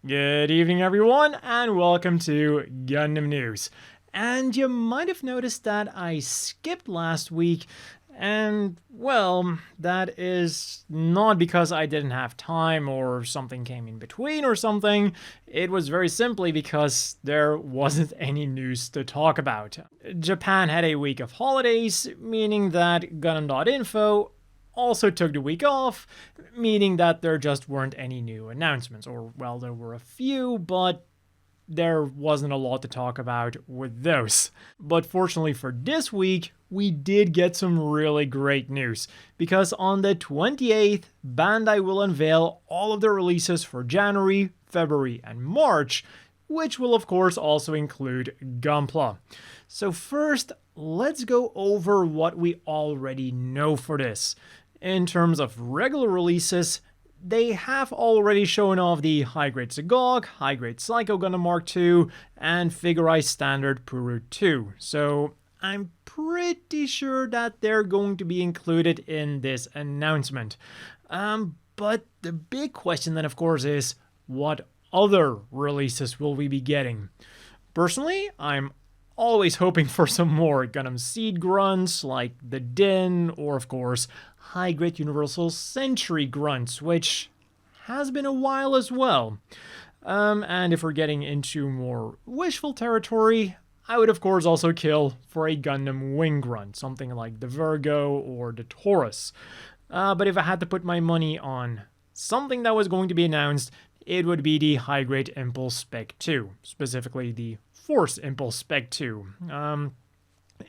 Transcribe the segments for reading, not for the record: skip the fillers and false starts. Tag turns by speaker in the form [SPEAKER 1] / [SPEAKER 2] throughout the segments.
[SPEAKER 1] Good evening, everyone, and welcome to Gundam News. And you might have noticed that I skipped last week, and well, that is not because I didn't have time or something came in between or something. It was very simply because there wasn't any news to talk about. Japan had a week of holidays, meaning that Gundam.info also took the week off, meaning that there just weren't any new announcements. Or, well, there were a few, but there wasn't a lot to talk about with those. But fortunately for this week, we did get some really great news, because on the 28th, Bandai will unveil all of their releases for January, February, and March, which will of course also include Gunpla. So first, let's go over what we already know for this. In terms of regular releases, they have already shown off the high-grade Zagok, high-grade Psycho Gundam Mark II, and Figurized Standard Puru 2, so I'm pretty sure that they're going to be included in this announcement. But the big question then of course is, what other releases will we be getting? Personally, I'm always hoping for some more Gundam Seed grunts like the Din, or of course high-grade Universal Century grunts, which has been a while as well. And if we're getting into more wishful territory, I would of course also kill for a Gundam Wing grunt, something like the Virgo or the Taurus. But if I had to put my money on something that was going to be announced, it would be the high-grade Impulse Spec 2, specifically the Force Impulse Spec 2.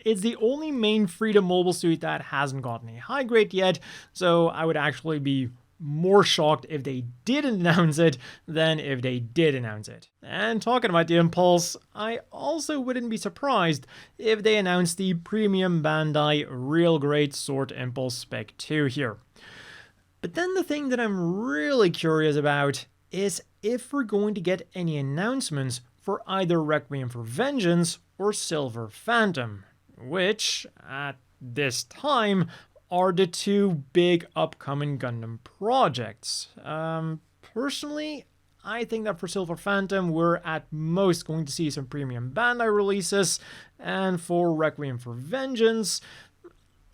[SPEAKER 1] It's the only main Freedom mobile suit that hasn't gotten a high grade yet, so I would actually be more shocked if they didn't announce it than if they did announce it. And talking about the Impulse, I also wouldn't be surprised if they announced the Premium Bandai Real Grade Sword Impulse Spec 2 here. But then the thing that I'm really curious about is if we're going to get any announcements for either Requiem for Vengeance or Silver Phantom, which, at this time, are the two big upcoming Gundam projects. Personally, I think that for Silver Phantom, we're at most going to see some Premium Bandai releases, and for Requiem for Vengeance,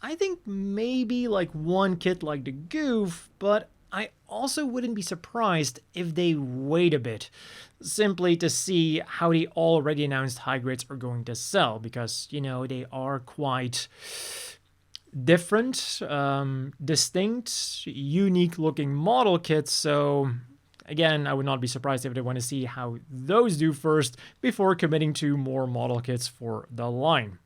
[SPEAKER 1] I think maybe like one kit like the Goof, but I also wouldn't be surprised if they wait a bit, simply to see how the already announced high grades are going to sell, because, you know, they are quite different, distinct, unique looking model kits, so again, I would not be surprised if they want to see how those do first before committing to more model kits for the line.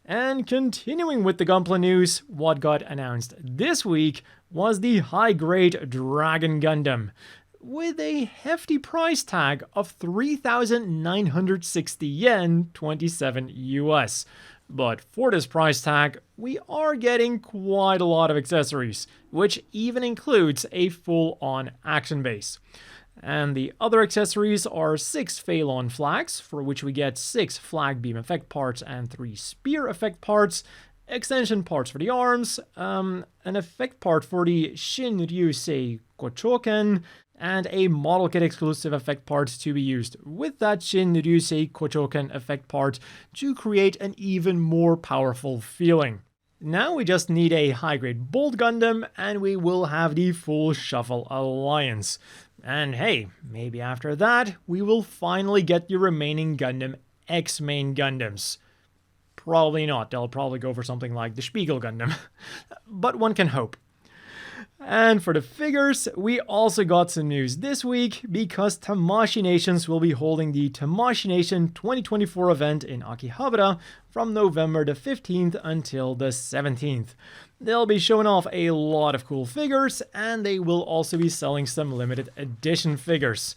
[SPEAKER 1] And continuing with the Gunpla news, what got announced this week was the high-grade Dragon Gundam, with a hefty price tag of 3,960 yen, 27 US. But for this price tag, we are getting quite a lot of accessories, which even includes a full-on action base. And the other accessories are 6 Phalon flags, for which we get 6 flag beam effect parts and 3 spear effect parts, extension parts for the arms, an effect part for the Shin Ryusei Kochoken, and a model kit exclusive effect part to be used with that Shin Ryusei Kochoken effect part to create an even more powerful feeling. Now we just need a high-grade Bolt Gundam, and we will have the full Shuffle Alliance. And hey, maybe after that, we will finally get the remaining Gundam X-Main Gundams. Probably not, they'll probably go for something like the Spiegel Gundam. But one can hope. And for the figures, we also got some news this week, because Tamashii Nations will be holding the Tamashii Nation 2024 event in Akihabara from November the 15th until the 17th. They'll be showing off a lot of cool figures, and they will also be selling some limited edition figures.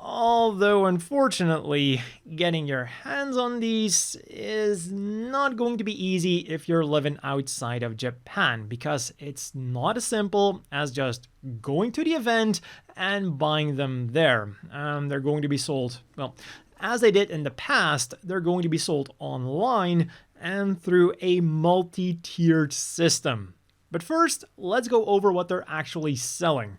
[SPEAKER 1] Although, unfortunately, getting your hands on these is not going to be easy if you're living outside of Japan, because it's not as simple as just going to the event and buying them there. They're going to be sold, well, as they did in the past, they're going to be sold online and through a multi-tiered system. But first, let's go over what they're actually selling.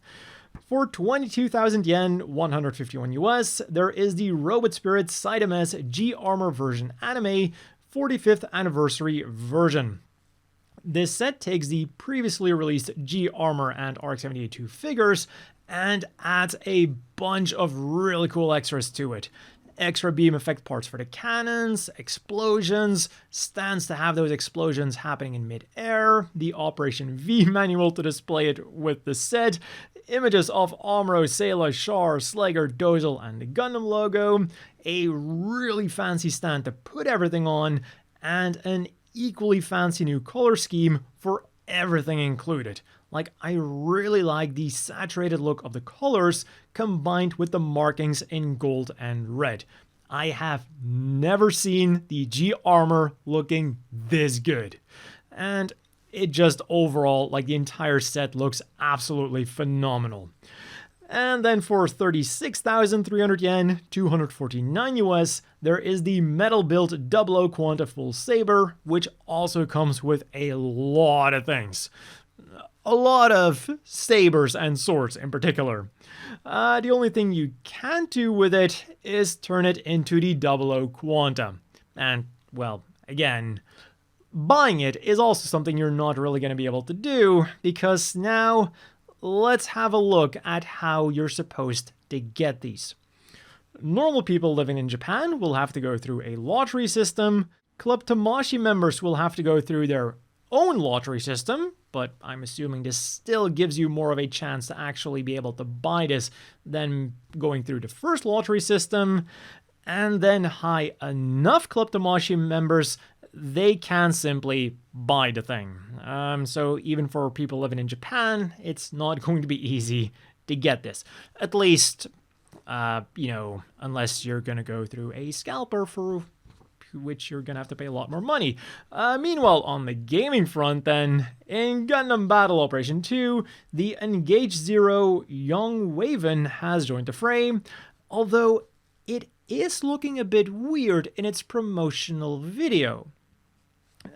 [SPEAKER 1] For 22,000 yen, 151 US, there is the Robot Spirit Sidems G Armor version anime 45th anniversary version. This set takes the previously released G Armor and RX-78-2 figures and adds a bunch of really cool extras to it. Extra beam effect parts for the cannons, explosions, stands to have those explosions happening in mid-air, the Operation V manual to display it with the set, images of Amuro, Sayla, Char, Slager, Dozel, and the Gundam logo, a really fancy stand to put everything on, and an equally fancy new color scheme for everything included. Like, I really like the saturated look of the colors combined with the markings in gold and red. I have never seen the G Armor looking this good. And it just overall, like, the entire set looks absolutely phenomenal. And then for 36,300 yen, 249 US, there is the metal-built 00 Quanta Full Saber, which also comes with a lot of things. A lot of sabers and swords in particular. The only thing you can't do with it is turn it into the 00 Quanta. And, well, again, buying it is also something you're not really going to be able to do, because now let's have a look at how you're supposed to get these. Normal people living in Japan will have to go through a lottery system. Club Tamashii members will have to go through their own lottery system, but I'm assuming this still gives you more of a chance to actually be able to buy this than going through the first lottery system. And then high enough Club Tamashii members, they can simply buy the thing. So even for people living in Japan, it's not going to be easy to get this. At least, unless you're going to go through a scalper, for which you're going to have to pay a lot more money. Meanwhile, on the gaming front then, in Gundam Battle Operation 2, the Engage Zero Young Waven has joined the fray, although it is looking a bit weird in its promotional video.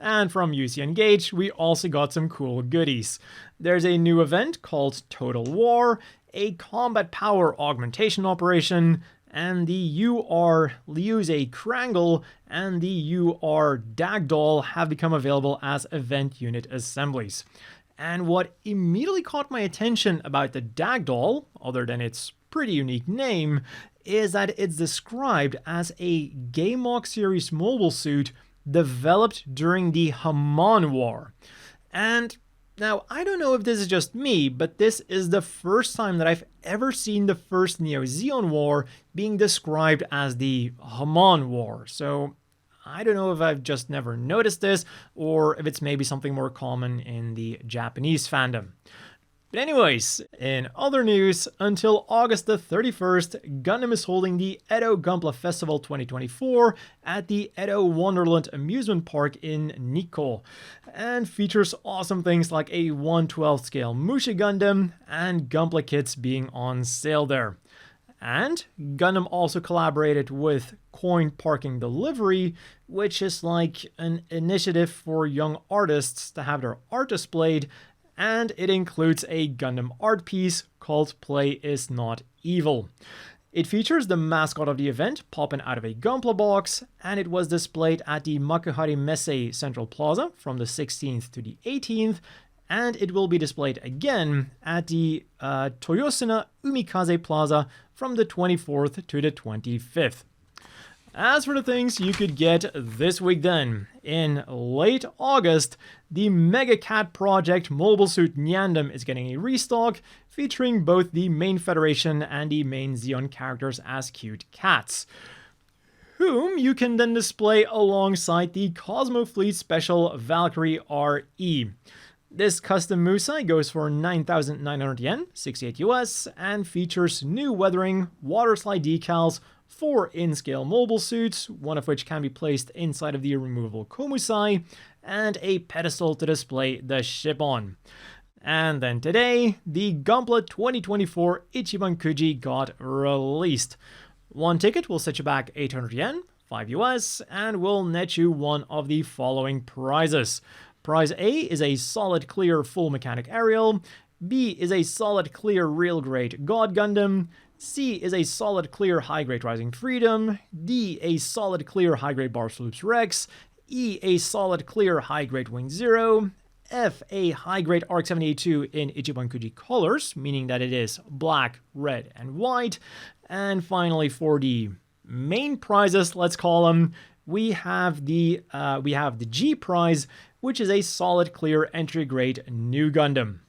[SPEAKER 1] And from UC Engage, we also got some cool goodies. There's a new event called Total War, a combat power augmentation operation, and the UR Liuze Krangle and the UR Dagdoll have become available as event unit assemblies. And what immediately caught my attention about the Dagdoll, other than its pretty unique name, is that it's described as a Gameok series mobile suit developed during the Hamon War. And now, I don't know if this is just me, but this is the first time that I've ever seen the first Neo-Zeon War being described as the Hamon War. So I don't know if I've just never noticed this, or if it's maybe something more common in the Japanese fandom. But anyways, in other news, until August the 31st, Gundam is holding the Edo Gunpla Festival 2024 at the Edo Wonderland Amusement Park in Nikko, and features awesome things like a 1/12 scale Mushi Gundam and Gunpla kits being on sale there. And Gundam also collaborated with Coin Parking Delivery, which is like an initiative for young artists to have their art displayed, and it includes a Gundam art piece called Play Is Not Evil. It features the mascot of the event popping out of a Gunpla box, and it was displayed at the Makuhari Messe Central Plaza from the 16th to the 18th, and it will be displayed again at the Toyosuna Umikaze Plaza from the 24th to the 25th. As for the things you could get this week then, in late August, the Mega Cat Project mobile suit Nyandam is getting a restock, featuring both the main Federation and the main Zeon characters as cute cats, whom you can then display alongside the Cosmo Fleet Special Valkyrie RE. This custom Musai goes for 9,900 yen, 68 US, and features new weathering, water slide decals, 4 in-scale mobile suits, one of which can be placed inside of the removable Komusai, and a pedestal to display the ship on. And then today, the Gunpla 2024 Ichiban Kuji got released. One ticket will set you back 800 yen, 5 US, and will net you one of the following prizes. Prize A is a solid clear full mechanic aerial. B is a solid clear real grade God Gundam, C is a solid clear high grade Rising Freedom, D a solid clear high grade Bars Loops Rex, E a solid clear high grade Wing Zero, F a high grade Arc 78-2 in Ichiban Kuji colors, meaning that it is black, red, and white, and finally for the main prizes, let's call them, we have the G prize, which is a solid clear entry grade New Gundam.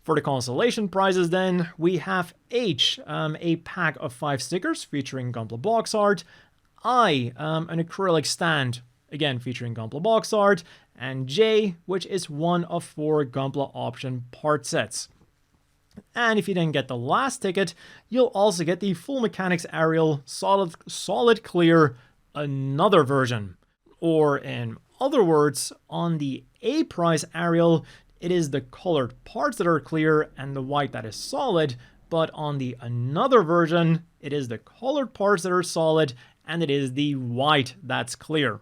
[SPEAKER 1] For the consolation prizes then, we have H, a pack of 5 stickers featuring Gunpla box art, I, an acrylic stand, again featuring Gunpla box art, and J, which is one of 4 Gunpla option part sets. And if you didn't get the last ticket, you'll also get the Full Mechanics Aerial solid clear another version. Or in other words, on the A prize Aerial, it is the colored parts that are clear and the white that is solid, but on the another version, it is the colored parts that are solid and it is the white that's clear.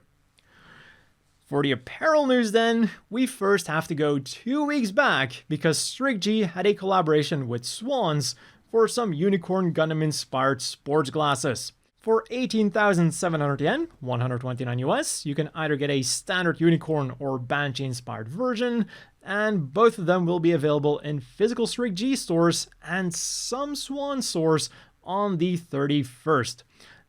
[SPEAKER 1] For the apparel news then, we first have to go 2 weeks back because Strict G had a collaboration with Swans for some Unicorn Gundam inspired sports glasses. For 18,700 yen, 129 US, you can either get a standard Unicorn or Banshee inspired version, and both of them will be available in physical Strict G stores and some Swan stores on the 31st.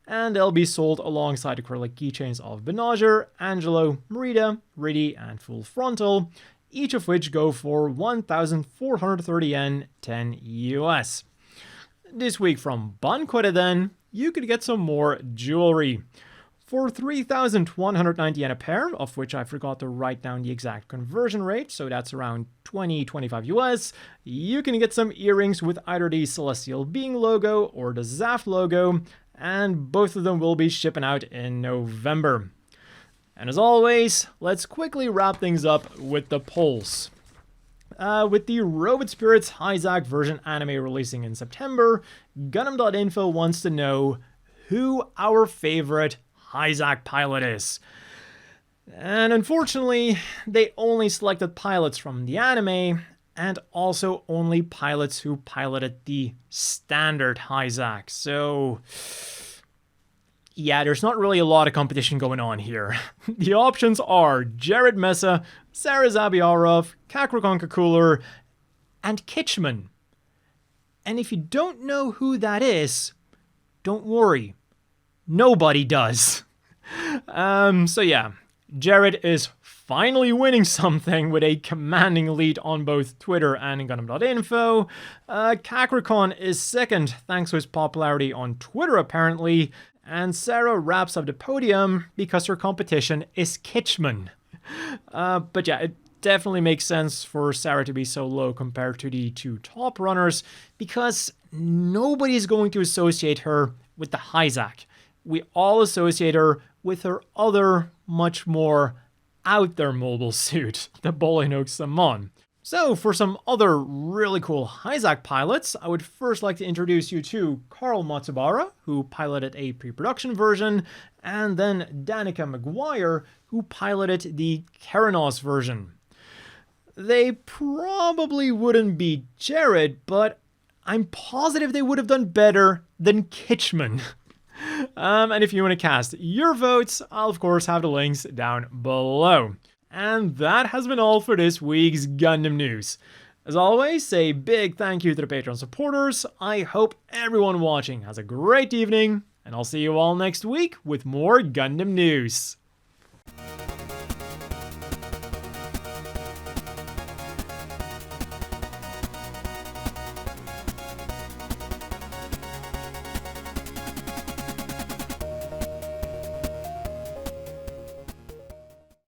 [SPEAKER 1] And they'll be sold alongside acrylic keychains of Benager, Angelo, Merida, Riddy, and Full Frontal, each of which go for 1,430 yen, 10 US. This week from Banquete then, you could get some more jewelry. For 3,190 yen a pair, of which I forgot to write down the exact conversion rate, so that's around 20-25 US, you can get some earrings with either the Celestial Being logo or the Zaft logo, and both of them will be shipping out in November. And as always, let's quickly wrap things up with the polls. With the Robot Spirits Hizack version anime releasing in September, Gundam.info wants to know who our favorite Hizack pilot is. And unfortunately, they only selected pilots from the anime, and also only pilots who piloted the standard Hizack. So yeah, there's not really a lot of competition going on here. The options are Jared Mesa, Sarah Zabiarov, Kakrokon Kakuler, and Kitchman. And if you don't know who that is, don't worry. Nobody does. So yeah, Jared is finally winning something with a commanding lead on both Twitter and Gundam.info. Kakrokon is second thanks to his popularity on Twitter apparently, and Sarah wraps up the podium because her competition is Kitchman. But yeah, it definitely makes sense for Sarah to be so low compared to the 2 top runners because nobody's going to associate her with the Hizack. We all associate her with her other, much more out there mobile suit, the Bolinoak Samon. So for some other really cool Hizack pilots, I would first like to introduce you to Carl Matsubara, who piloted a pre-production version, and then Danica Maguire, who piloted the Keranos version. They probably wouldn't beat Jared, but I'm positive they would have done better than Kitchman. And if you want to cast your votes, I'll of course have the links down below. And that has been all for this week's Gundam news. As always, a big thank you to the Patreon supporters. I hope everyone watching has a great evening, and I'll see you all next week with more Gundam news.